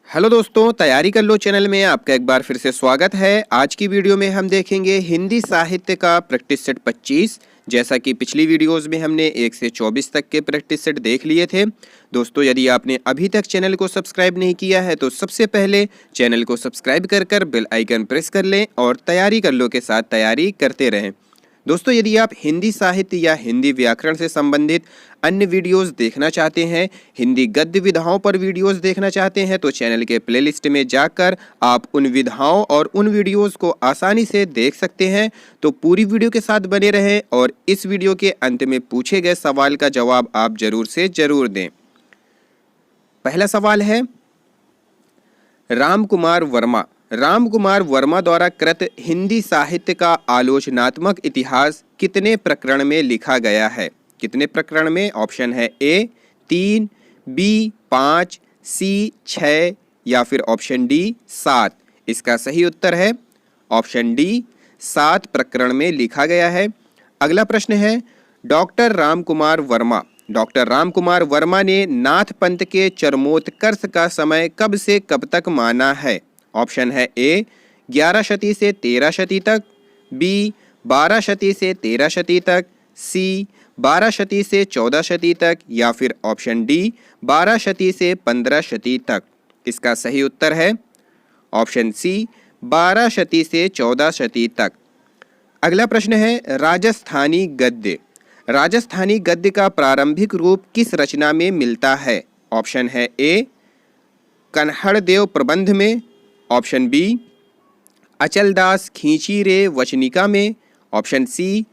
Hello दोस्तों, तैयारी कर लो चैनल में आपका एक बार फिर से स्वागत है। आज की वीडियो में हम देखेंगे हिंदी साहित्य का प्रैक्टिस सेट 25। जैसा कि पिछली वीडियोस में हमने 1 से 24 तक के प्रैक्टिस सेट देख लिए थे। दोस्तों, यदि आपने अभी तक चैनल को सब्सक्राइब नहीं किया है तो सबसे पहले चैनल को सब्सक्राइब कर बेल आइकन प्रेस कर लें और तैयारी कर लो के साथ तैयारी करते रहें। दोस्तों, यदि आप हिंदी साहित्य या हिंदी व्याकरण से संबंधित अन्य वीडियोस देखना चाहते हैं, हिंदी गद्य विधाओं पर वीडियोस देखना चाहते हैं, तो चैनल के प्लेलिस्ट में जाकर आप उन विधाओं और उन वीडियोस को आसानी से देख सकते हैं। तो पूरी वीडियो के साथ बने रहें और इस वीडियो के अंत में पूछे गए सवाल का जवाब आप जरूर से जरूर दें। पहला सवाल है, राम कुमार वर्मा द्वारा कृत हिंदी साहित्य का आलोचनात्मक इतिहास कितने प्रकरण में लिखा गया है? कितने प्रकरण में? ऑप्शन है ए 3, बी 5, सी 6 या फिर ऑप्शन डी 7। इसका सही उत्तर है ऑप्शन डी 7 प्रकरण में लिखा गया है। अगला प्रश्न है, डॉक्टर राम कुमार वर्मा ने नाथ पंथ के चरमोत्कर्ष का समय कब से कब तक माना है? ऑप्शन है ए 11 शती से 13 शती तक, बी 12 शती से 13 शती तक, सी 12 शती से 14 शती तक या फिर ऑप्शन डी 12 शती से 15 शती तक। इसका सही उत्तर है ऑप्शन सी 12 शती से 14 शती तक। अगला प्रश्न है, राजस्थानी गद्य का प्रारंभिक रूप किस रचना में मिलता है? ऑप्शन है ए कन्हड़देव प्रबंध में, ऑप्शन बी अचलदास खींची रे वचनिका में, ऑप्शन सी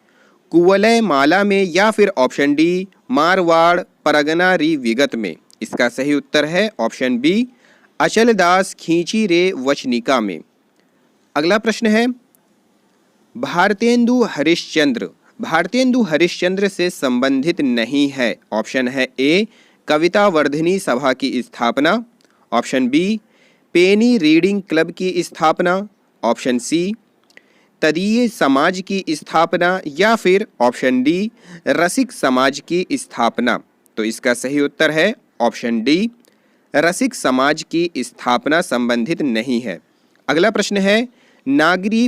कुवलय माला में या फिर ऑप्शन डी मारवाड़ परगना री विगत में। इसका सही उत्तर है ऑप्शन बी अचलदास खींची रे वचनिका में। अगला प्रश्न है, भारतेंदु हरिश्चंद्र से संबंधित नहीं है। ऑप्शन है ए कविता वर्धिनी सभा की स्थापना, ऑप्शन बी पेनी रीडिंग क्लब की स्थापना, ऑप्शन सी तदीय समाज की स्थापना या फिर ऑप्शन डी रसिक समाज की स्थापना। तो इसका सही उत्तर है ऑप्शन डी रसिक समाज की स्थापना संबंधित नहीं है। अगला प्रश्न है, नागरी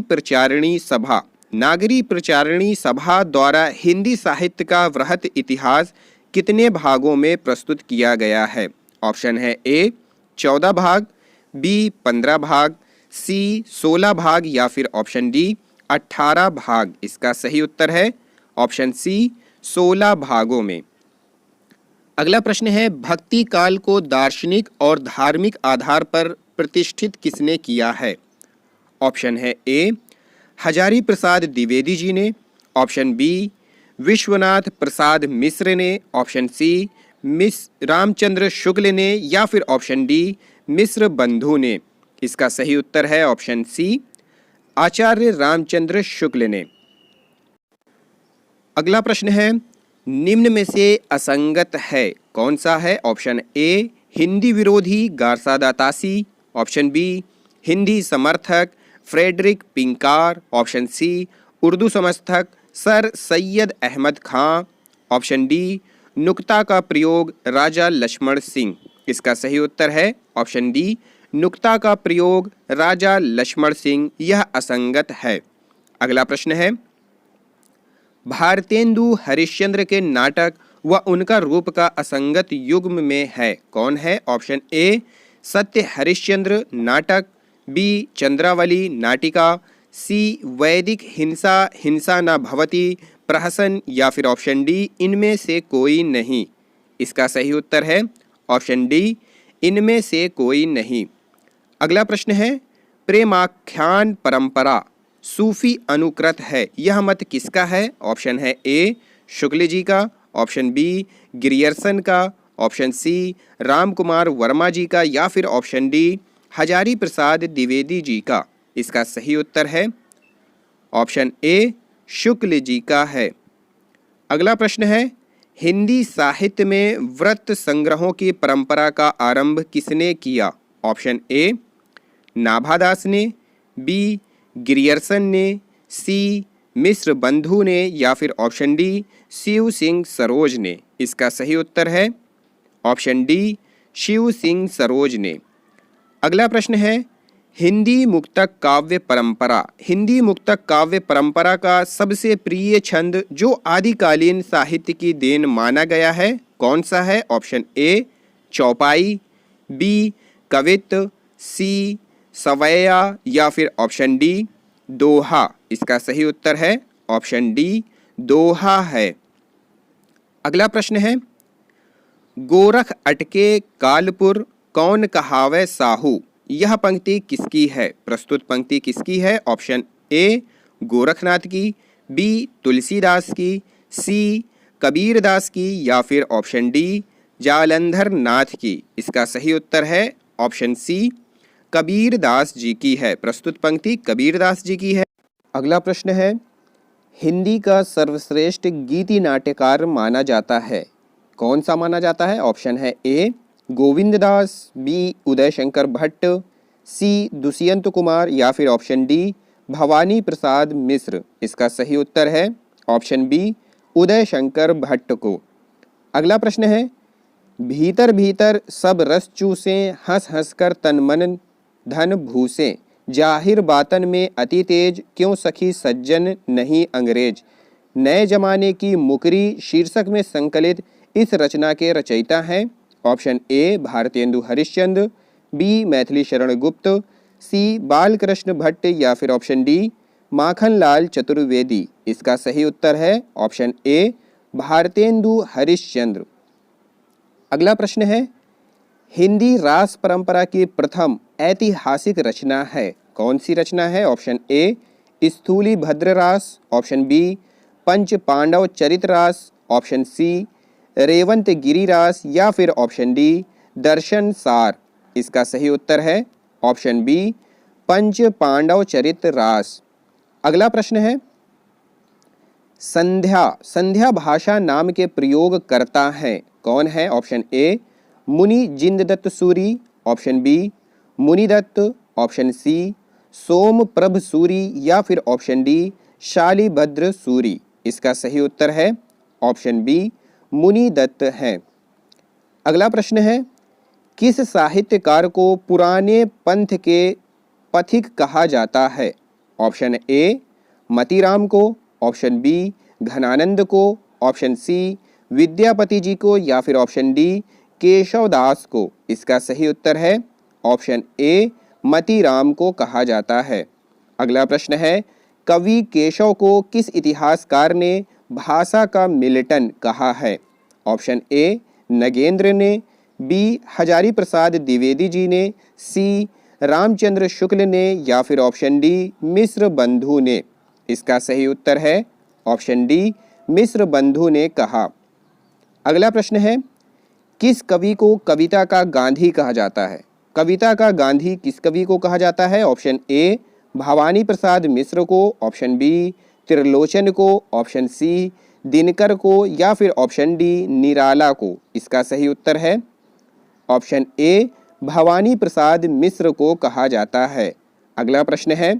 प्रचारिणी सभा द्वारा हिंदी साहित्य का वृहत इतिहास कितने भागों में प्रस्तुत किया गया है? ऑप्शन है ए 14 भाग, बी 15 भाग, सी 16 भाग या फिर ऑप्शन डी 18 भाग। इसका सही उत्तर है ऑप्शन सी 16 भागों में। अगला प्रश्न है, भक्ति काल को दार्शनिक और धार्मिक आधार पर प्रतिष्ठित किसने किया है? ऑप्शन है ए हजारी प्रसाद द्विवेदी जी ने, ऑप्शन बी विश्वनाथ प्रसाद मिश्र ने, ऑप्शन सी रामचंद्र शुक्ल ने या फिर ऑप्शन डी मिश्र बंधु ने। इसका सही उत्तर है ऑप्शन सी आचार्य रामचंद्र शुक्ल ने। अगला प्रश्न है, निम्न में से असंगत है कौन सा है? ऑप्शन ए हिंदी विरोधी गारसादा तासी, ऑप्शन बी हिंदी समर्थक फ्रेडरिक पिंकार, ऑप्शन सी उर्दू समर्थक सर सैयद अहमद खां, ऑप्शन डी नुक्ता का प्रयोग राजा लक्ष्मण सिंह। इसका सही उत्तर है ऑप्शन डी नुक्ता का प्रयोग राजा लक्ष्मण सिंह, यह असंगत है। अगला प्रश्न है, भारतेंदु हरिश्चंद्र के नाटक व उनका रूप का असंगत युग्म में है कौन है? ऑप्शन ए सत्य हरिश्चंद्र नाटक, बी चंद्रावली नाटिका, सी वैदिक हिंसा न भवति प्रहसन या फिर ऑप्शन डी इनमें से कोई नहीं। इसका सही उत्तर है ऑप्शन डी इनमें से कोई नहीं। अगला प्रश्न है, प्रेमाख्यान परंपरा सूफी अनुकृत है, यह मत किसका है? ऑप्शन है ए शुक्ल जी का, ऑप्शन बी ग्रियर्सन का, ऑप्शन सी राम कुमार वर्मा जी का या फिर ऑप्शन डी हजारी प्रसाद द्विवेदी जी का। इसका सही उत्तर है ऑप्शन ए शुक्ल जी का है। अगला प्रश्न है, हिंदी साहित्य में व्रत संग्रहों की परंपरा का आरंभ किसने किया? ऑप्शन ए नाभादास ने, बी ग्रियर्सन ने, सी मिश्र बंधु ने या फिर ऑप्शन डी शिव सिंह सरोज ने। इसका सही उत्तर है ऑप्शन डी शिव सिंह सरोज ने। अगला प्रश्न है हिंदी मुक्तक काव्य परंपरा। हिंदी मुक्तक काव्य परंपरा का सबसे प्रिय छंद जो आदिकालीन साहित्य की देन माना गया है कौन सा है? ऑप्शन ए चौपाई, बी कवित्त, सी सवैया या फिर ऑप्शन डी दोहा। इसका सही उत्तर है ऑप्शन डी दोहा है। अगला प्रश्न है गोरख अटके कालपुर कौन कहावे साहू। यह पंक्ति किसकी है? प्रस्तुत पंक्ति किसकी है? ऑप्शन ए गोरखनाथ की, बी तुलसीदास की, सी कबीरदास की या फिर ऑप्शन डी जालंधर नाथ की। इसका सही उत्तर है ऑप्शन सी कबीरदास जी की है। प्रस्तुत पंक्ति कबीरदास जी की है। अगला प्रश्न है हिंदी का सर्वश्रेष्ठ गीति नाट्यकार माना जाता है कौन सा माना जाता है? ऑप्शन है ए गोविंददास, बी उदय शंकर भट्ट, सी दुष्यंत कुमार या फिर ऑप्शन डी भवानी प्रसाद मिश्र। इसका सही उत्तर है ऑप्शन बी उदय शंकर भट्ट को। अगला प्रश्न है भीतर भीतर सब रस चूसे हंस हंस कर तन मन धन भूसे जाहिर बातन में अति तेज क्यों सखी सज्जन नहीं अंग्रेज। नए जमाने की मुकरी शीर्षक में संकलित इस रचना के रचयिता हैं option A Bharatendu Harishchandra, B Maithili Sharan Gupt, सी बालकृष्ण भट्ट या फिर ऑप्शन डी माखनलाल चतुर्वेदी। इसका सही उत्तर है ऑप्शन ए भारतेंदु हरिश्चंद्र। अगला प्रश्न है हिंदी रास परंपरा की प्रथम ऐतिहासिक रचना है कौन सी रचना है? ऑप्शन ए स्थूली भद्र रास, ऑप्शन बी पंच पांडव चरित रास, ऑप्शन सी रेवंत गिरी रास या फिर ऑप्शन डी दर्शन सार। इसका सही उत्तर है ऑप्शन बी पंच पांडव चरित रास। अगला प्रश्न है संध्या संध्या भाषा नाम के प्रयोग करता है कौन है? Option A Muni Jinadatta Suri, option B Munidatta, option C Som Prabh Suri या फिर ऑप्शन डी शालिभद्र सूरी। इसका सही उत्तर है ऑप्शन बी मुनिदत्त है। अगला प्रश्न है किस साहित्यकार को पुराने पंथ के पथिक कहा जाता है? ऑप्शन ए मतीराम को, ऑप्शन बी घनानंद को, ऑप्शन सी विद्यापति जी को या फिर ऑप्शन डी केशवदास को। इसका सही उत्तर है ऑप्शन ए मतीराम को कहा जाता है। अगला प्रश्न है कवि केशव को किस इतिहासकार ने भाषा का मिल्टन कहा है? ऑप्शन ए नगेंद्र ने, बी हजारी प्रसाद द्विवेदी जी ने, सी रामचंद्र शुक्ल ने या फिर ऑप्शन डी मिश्र बंधु ने। इसका सही उत्तर है ऑप्शन डी मिश्र बंधु ने कहा। अगला प्रश्न है किस कवि को कविता का गांधी कहा जाता है? कविता का गांधी किस कवि को कहा जाता है? ऑप्शन ए भवानी प्रसाद मिश्र को, ऑप्शन बी त्रिलोचन को, ऑप्शन सी दिनकर को या फिर ऑप्शन डी निराला को। इसका सही उत्तर है ऑप्शन ए भवानी प्रसाद मिश्र को कहा जाता है। अगला प्रश्न है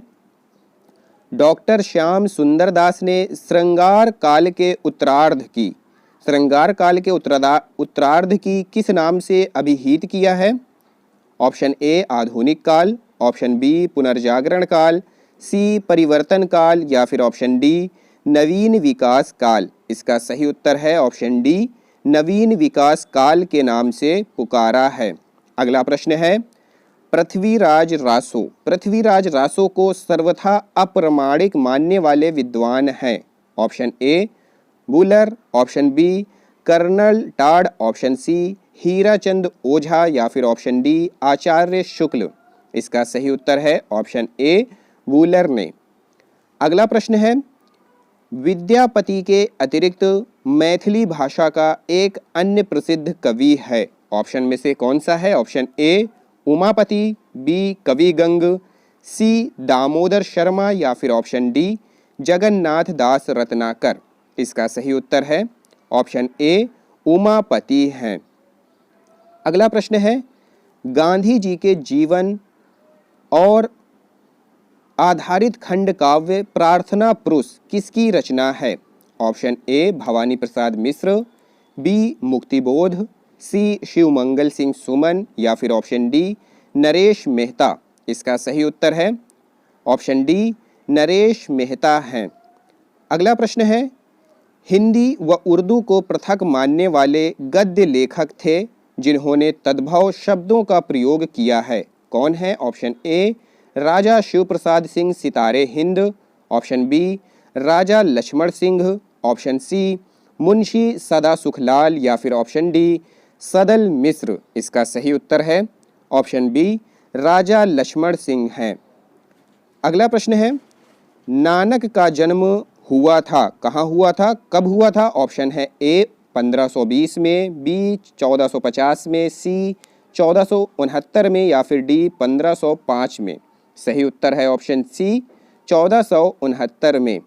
डॉक्टर श्याम सुंदर दास ने श्रृंगार काल के उत्तरार्ध की किस नाम से अभिहित किया है? ऑप्शन ए आधुनिक काल, ऑप्शन बी पुनर्जागरण काल, सी परिवर्तन काल या फिर ऑप्शन डी नवीन विकास काल। इसका सही उत्तर है ऑप्शन डी नवीन विकास काल के नाम से पुकारा है। अगला प्रश्न है पृथ्वीराज रासो को सर्वथा अप्रमाणिक मानने वाले विद्वान हैं। ऑप्शन ए वुलर, option B colonel Tod, option C Hirachand Ojha या फिर ऑप्शन डी आचार्य शुक्ल। इसका सही उत्तर है ऑप्शन ए वुलर ने। अगला प्रश्न है विद्यापति के अतिरिक्त मैथिली भाषा का एक अन्य प्रसिद्ध कवि है। ऑप्शन में से कौन सा है? ऑप्शन ए उमापति, बी कवि गंग, सी दामोदर शर्मा या फिर ऑप्शन डी जगन्नाथ दास रत्नाकर। इसका सही उत्तर है ऑप्शन ए उमापति हैं। अगला प्रश्न है गांधी जी के जीवन और आधारित खंड काव्य प्रार्थना पुरुष किसकी रचना है? Option A Bhawani Prasad Mishra, B Muktibodh, C Shivmangal Singh Suman या फिर ऑप्शन डी नरेश मेहता। इसका सही उत्तर है ऑप्शन डी नरेश मेहता हैं। अगला प्रश्न है, हिंदी व उर्दू को पृथक मानने वाले गद्य लेखक थे जिन्होंने तद्भव शब्दों का प्रयोग किया है, कौन है? ऑप्शन ए राजा शिव प्रसाद सिंह सितारे हिंद, ऑप्शन बी राजा लक्ष्मण सिंह, ऑप्शन सी मुंशी सदा सुखलाल या फिर ऑप्शन डी सदल मिश्र। इसका सही उत्तर है ऑप्शन बी राजा लक्ष्मण सिंह हैं। अगला प्रश्न है, नानक का जन्म हुआ था, कहाँ हुआ था, कब हुआ था? ऑप्शन है ए 1520 में, बी 1450 में, सी 1469 में या फिर डी 1505 में। सही उत्तर है ऑप्शन सी 1469 में।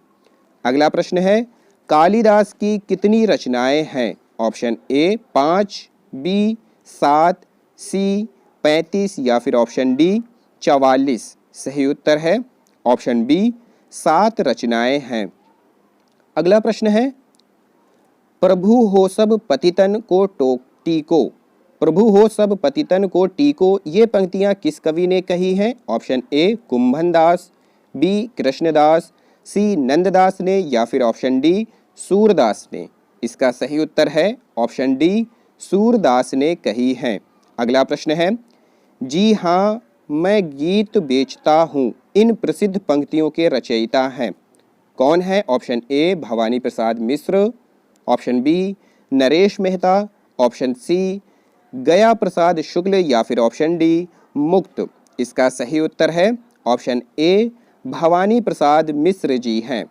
अगला प्रश्न है, कालिदास की कितनी रचनाएं हैं? ऑप्शन ए 5, बी 7, सी 35 या फिर ऑप्शन डी 44। सही उत्तर है ऑप्शन बी 7 रचनाएं हैं। अगला प्रश्न है, प्रभु हो सब पतितन को टीको, प्रभु हो सब पतितन को टीको, ये पंक्तियां किस कवि ने कही हैं? Option A Kumbhan Das, B Krishnadas, C Nanddas ने या फिर ऑप्शन डी सूरदास ने। इसका सही उत्तर है ऑप्शन डी सूरदास ने कही हैं। अगला प्रश्न है, जी हाँ मैं गीत बेचता हूँ, इन प्रसिद्ध पंक्तियों के रचयिता हैं, कौन है? Option A Bhawani Prasad Mishra, option B Naresh Mehta, option C Gaya Prasad शुक्ल या फिर ऑप्शन डी मुक्त। इसका सही उत्तर है ऑप्शन ए भवानी प्रसाद मिश्र जी हैं।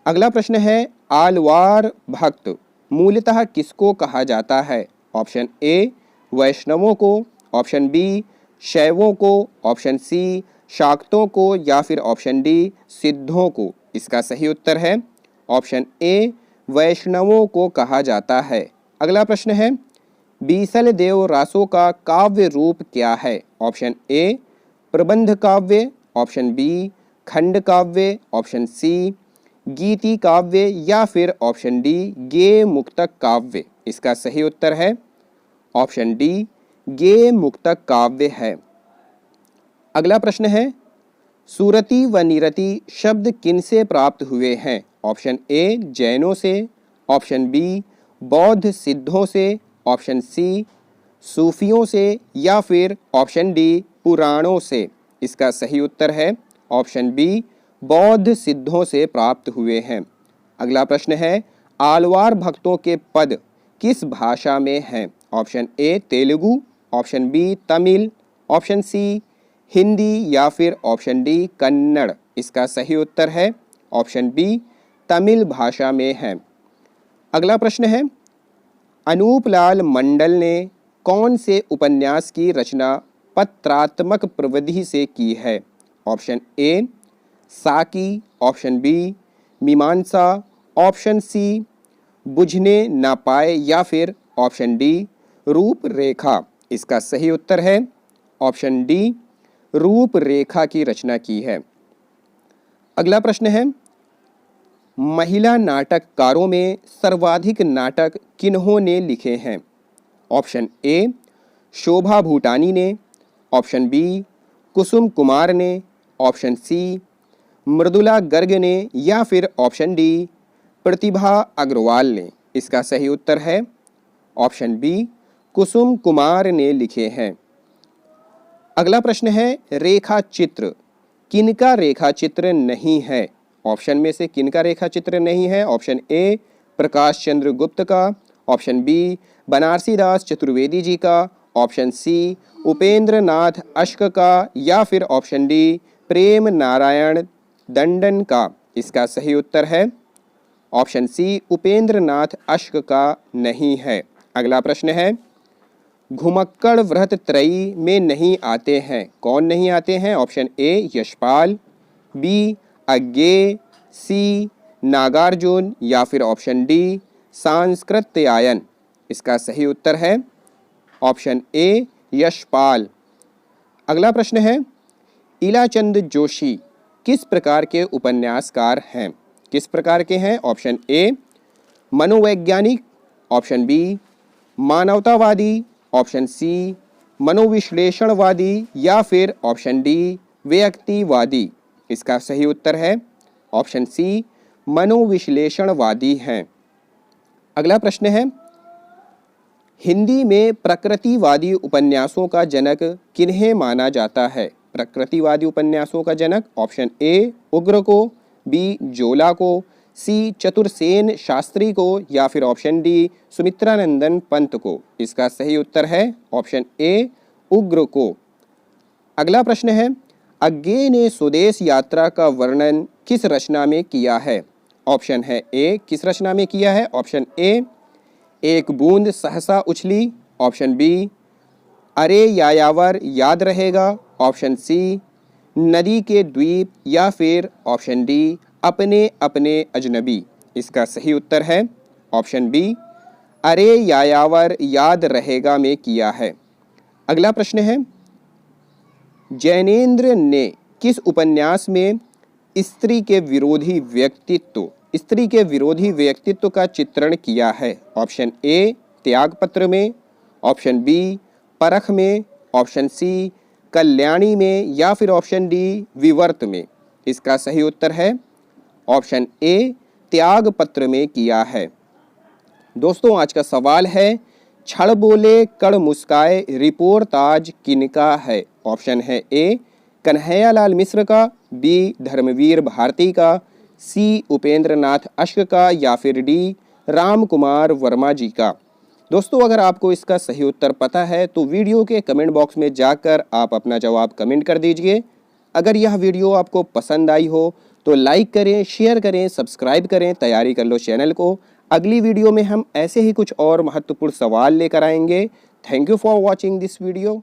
अगला प्रश्न है, आलवार भक्त मूलतः किसको कहा जाता है? ऑप्शन ए वैष्णवों को, ऑप्शन बी शैवों को, ऑप्शन सी शाक्तों को या फिर ऑप्शन डी सिद्धों को। इसका सही उत्तर है ऑप्शन ए वैष्णवों को कहा जाता है। अगला प्रश्न है, बीसल देव रासो का काव्य रूप क्या है? ऑप्शन ए प्रबंध काव्य, ऑप्शन बी खंड काव्य, ऑप्शन सी गीति काव्य या फिर ऑप्शन डी गे मुक्तक काव्य। इसका सही उत्तर है ऑप्शन डी गे मुक्तक काव्य है। अगला प्रश्न है, सुरति व निरति शब्द किनसे प्राप्त हुए हैं? ऑप्शन ए जैनों से, ऑप्शन बी बौद्ध सिद्धों से, ऑप्शन सी सूफियों से या फिर ऑप्शन डी पुराणों से। इसका सही उत्तर है ऑप्शन बी बौद्ध सिद्धों से प्राप्त हुए हैं। अगला प्रश्न है, आलवार भक्तों के पद किस भाषा में हैं? Option A Telugu, option B Tamil, option C Hindi या फिर ऑप्शन डी कन्नड़। इसका सही उत्तर है ऑप्शन बी तमिल भाषा में है। अगला प्रश्न है, अनूपलाल मंडल ने कौन से उपन्यास की रचना पत्रात्मक प्रविधि से की है? ऑप्शन ए साकी, ऑप्शन बी मीमांसा, ऑप्शन सी बुझने ना पाए या फिर ऑप्शन डी रूपरेखा। इसका सही उत्तर है ऑप्शन डी रूपरेखा की रचना की है। अगला प्रश्न है, महिला नाटककारों में सर्वाधिक नाटक किन्होंने लिखे हैं? ऑप्शन ए शोभा भूटानी ने, ऑप्शन बी कुसुम कुमार ने, ऑप्शन सी मृदुला गर्ग ने या फिर ऑप्शन डी प्रतिभा अग्रवाल ने। इसका सही उत्तर है ऑप्शन बी कुसुम कुमार ने लिखे हैं। अगला प्रश्न है, रेखा चित्र किनका रेखा चित्र नहीं है? ऑप्शन में से किनका रेखा चित्र नहीं है? ऑप्शन ए प्रकाश चंद्र गुप्त का, ऑप्शन बी बनारसी दास चतुर्वेदी जी का, ऑप्शन सी उपेंद्र नाथ अश्क का या फिर ऑप्शन डी प्रेम नारायण दंडन का। इसका सही उत्तर है ऑप्शन सी उपेंद्र नाथ अश्क का नहीं है। अगला प्रश्न है, घुमक्कड़ व्रत त्रयी में नहीं आते हैं, कौन नहीं आते हैं? ऑप्शन ए यशपाल, बी अज्ञेय, सी नागार्जुन या फिर ऑप्शन डी सांस्कृत्यायन। इसका सही उत्तर है ऑप्शन ए यशपाल। अगला प्रश्न है, इलाचंद जोशी किस प्रकार के उपन्यासकार हैं? किस प्रकार के हैं? ऑप्शन ए मनोवैज्ञानिक, ऑप्शन बी मानवतावादी, ऑप्शन सी मनोविश्लेषणवादी या फिर ऑप्शन डी व्यक्तिवादी। इसका सही उत्तर है ऑप्शन सी मनोविश्लेषणवादी हैं। अगला प्रश्न है, हिंदी में प्रकृतिवादी उपन्यासों का जनक किन्हें माना जाता है? प्रकृतिवादी उपन्यासों का जनक ऑप्शन ए उग्र को, बी जोला को, सी चतुरसेन शास्त्री को या फिर ऑप्शन डी सुमित्रानंदन पंत को। इसका सही उत्तर है ऑप्शन ए उग्र को। अगला प्रश्न है, अज्ञे ने स्वदेश यात्रा का वर्णन किस रचना में किया है? ऑप्शन है ए किस रचना में किया है? ऑप्शन ए एक बूंद सहसा उछली, ऑप्शन बी अरे यायावर याद रहेगा, ऑप्शन सी नदी के द्वीप या फिर ऑप्शन डी अपने अपने अजनबी। इसका सही उत्तर है ऑप्शन बी अरे यायावर याद रहेगा में किया है। अगला प्रश्न है, जैनेन्द्र ने किस उपन्यास में स्त्री के विरोधी व्यक्तित्व का चित्रण किया है? ऑप्शन ए त्यागपत्र में, ऑप्शन बी परख में, ऑप्शन सी कल्याणी में या फिर ऑप्शन डी विवर्त में। इसका सही उत्तर है ऑप्शन ए त्यागपत्र में किया है। दोस्तों आज का सवाल है, छड़ बोले कड़ मुस्काए रिपोर्ताज किनका है? ऑप्शन है ए कन्हैयालाल मिश्र का, बी धर्मवीर भारती का, सी उपेंद्र नाथ अश्क का या फिर डी राम कुमार वर्मा जी का। दोस्तों अगर आपको इसका सही उत्तर पता है तो वीडियो के कमेंट बॉक्स में जाकर आप अपना जवाब कमेंट कर दीजिए। अगर यह वीडियो आपको पसंद आई हो तो लाइक करें, शेयर करें, सब्सक्राइब करें, तैयारी कर लो चैनल को। अगली वीडियो में हम ऐसे ही कुछ और महत्वपूर्ण सवाल लेकर आएंगे। Thank you for watching this video.